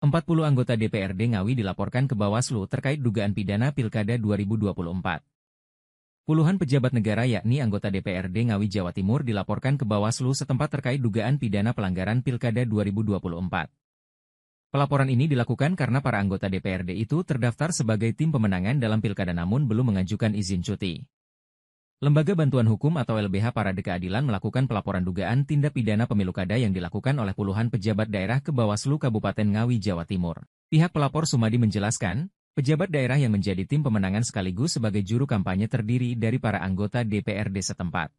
40 anggota DPRD Ngawi dilaporkan ke Bawaslu terkait dugaan pidana Pilkada 2024. Puluhan pejabat negara yakni anggota DPRD Ngawi Jawa Timur dilaporkan ke Bawaslu setempat terkait dugaan pidana pelanggaran Pilkada 2024. Pelaporan ini dilakukan karena para anggota DPRD itu terdaftar sebagai tim pemenangan dalam Pilkada namun belum mengajukan izin cuti. Lembaga Bantuan Hukum atau LBH Parade Keadilan melakukan pelaporan dugaan tindak pidana pemilu kada yang dilakukan oleh puluhan pejabat daerah ke Bawaslu Kabupaten Ngawi, Jawa Timur. Pihak pelapor Sumadi menjelaskan, pejabat daerah yang menjadi tim pemenangan sekaligus sebagai juru kampanye terdiri dari para anggota DPRD setempat.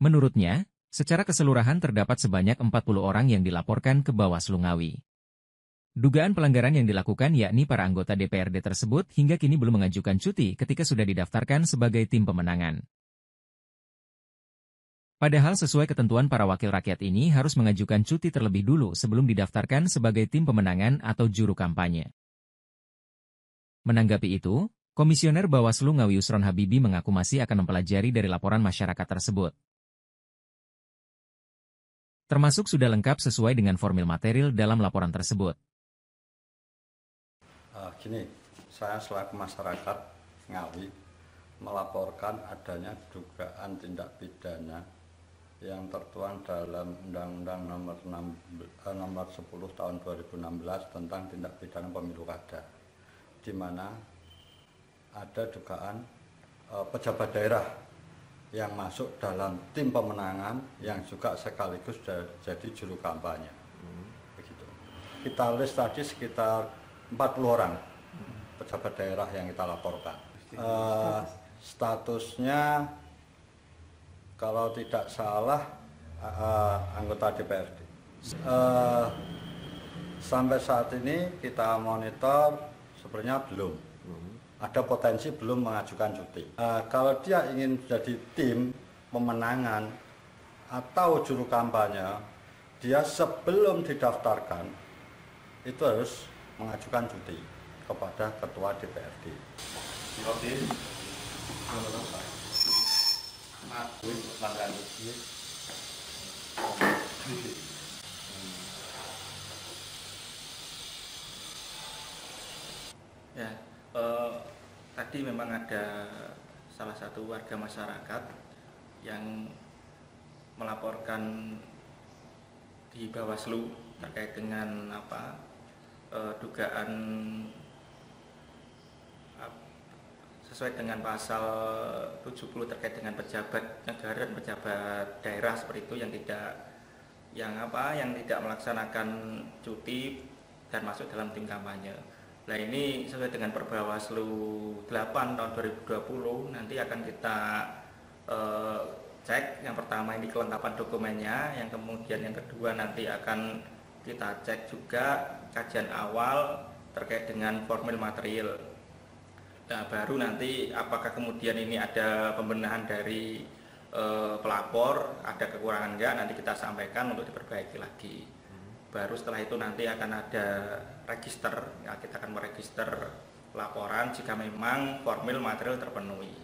Menurutnya, secara keseluruhan terdapat sebanyak 40 orang yang dilaporkan ke Bawaslu Ngawi. Dugaan pelanggaran yang dilakukan yakni para anggota DPRD tersebut hingga kini belum mengajukan cuti ketika sudah didaftarkan sebagai tim pemenangan. Padahal sesuai ketentuan para wakil rakyat ini harus mengajukan cuti terlebih dulu sebelum didaftarkan sebagai tim pemenangan atau juru kampanye. Menanggapi itu, Komisioner Bawaslu Ngawi Usron Habibi mengaku masih akan mempelajari dari laporan masyarakat tersebut. Termasuk sudah lengkap sesuai dengan formil material dalam laporan tersebut. Gini, saya selaku masyarakat Ngawi melaporkan adanya dugaan tindak pidana yang tertuang dalam Undang-Undang nomor 10 tahun 2016 tentang tindak pidana pemilu kada, di mana ada dugaan pejabat daerah yang masuk dalam tim pemenangan yang juga sekaligus jadi juru kampanye. Begitu. Kita list tadi sekitar 40 orang pejabat daerah yang kita laporkan. Statusnya kalau tidak salah anggota DPRD. Sampai saat ini kita monitor sebenarnya belum. Ada potensi belum mengajukan cuti. Kalau dia ingin jadi tim pemenangan atau juru kampanye, dia sebelum didaftarkan itu harus mengajukan cuti kepada ketua DPRD. Ya, tadi memang ada salah satu warga masyarakat yang melaporkan di Bawaslu terkait dengan dugaan sesuai dengan pasal 70 terkait dengan pejabat negara dan pejabat daerah seperti itu yang tidak melaksanakan cuti dan masuk dalam tim kampanye. Nah, ini sesuai dengan Perbawaslu 8 tahun 2020 nanti akan kita cek. Yang pertama ini kelengkapan dokumennya, yang kemudian yang kedua nanti akan kita cek juga kajian awal terkait dengan formil material. Nah, baru nanti apakah kemudian ini ada pembenahan dari pelapor, ada kekurangan enggak, nanti kita sampaikan untuk diperbaiki lagi. Baru setelah itu nanti akan ada register, ya, kita akan meregister laporan jika memang formil material terpenuhi.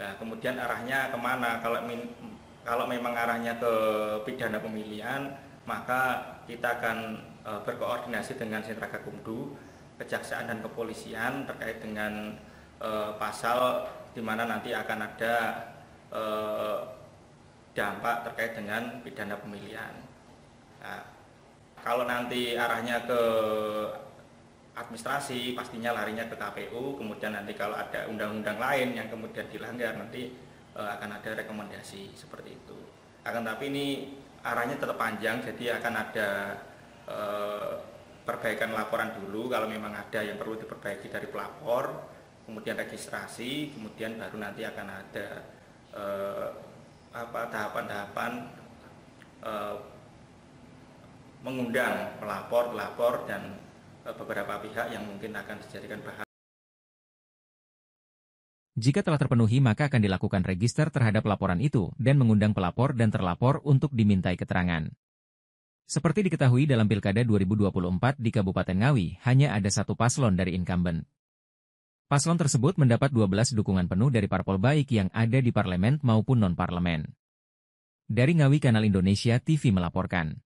Nah, kemudian arahnya kemana? Kalau memang arahnya ke pidana pemilihan, maka kita akan berkoordinasi dengan Sentra Gakumdu, Kejaksaan dan Kepolisian terkait dengan pasal di mana nanti akan ada dampak terkait dengan pidana pemilihan. Nah, kalau nanti arahnya ke administrasi, pastinya larinya ke KPU. Kemudian nanti kalau ada undang-undang lain yang kemudian dilanggar, nanti akan ada rekomendasi seperti itu. Akan tapi ini arahnya tetap panjang, jadi akan ada perbaikan laporan dulu kalau memang ada yang perlu diperbaiki dari pelapor, kemudian registrasi, kemudian baru nanti akan ada tahapan-tahapan mengundang pelapor dan beberapa pihak yang mungkin akan dijadikan bahan. Jika telah terpenuhi maka akan dilakukan register terhadap laporan itu dan mengundang pelapor dan terlapor untuk dimintai keterangan. Seperti diketahui dalam Pilkada 2024 di Kabupaten Ngawi, hanya ada satu paslon dari incumbent. Paslon tersebut mendapat 12 dukungan penuh dari parpol baik yang ada di parlemen maupun non-parlemen. Dari Ngawi, Kanal Indonesia TV melaporkan.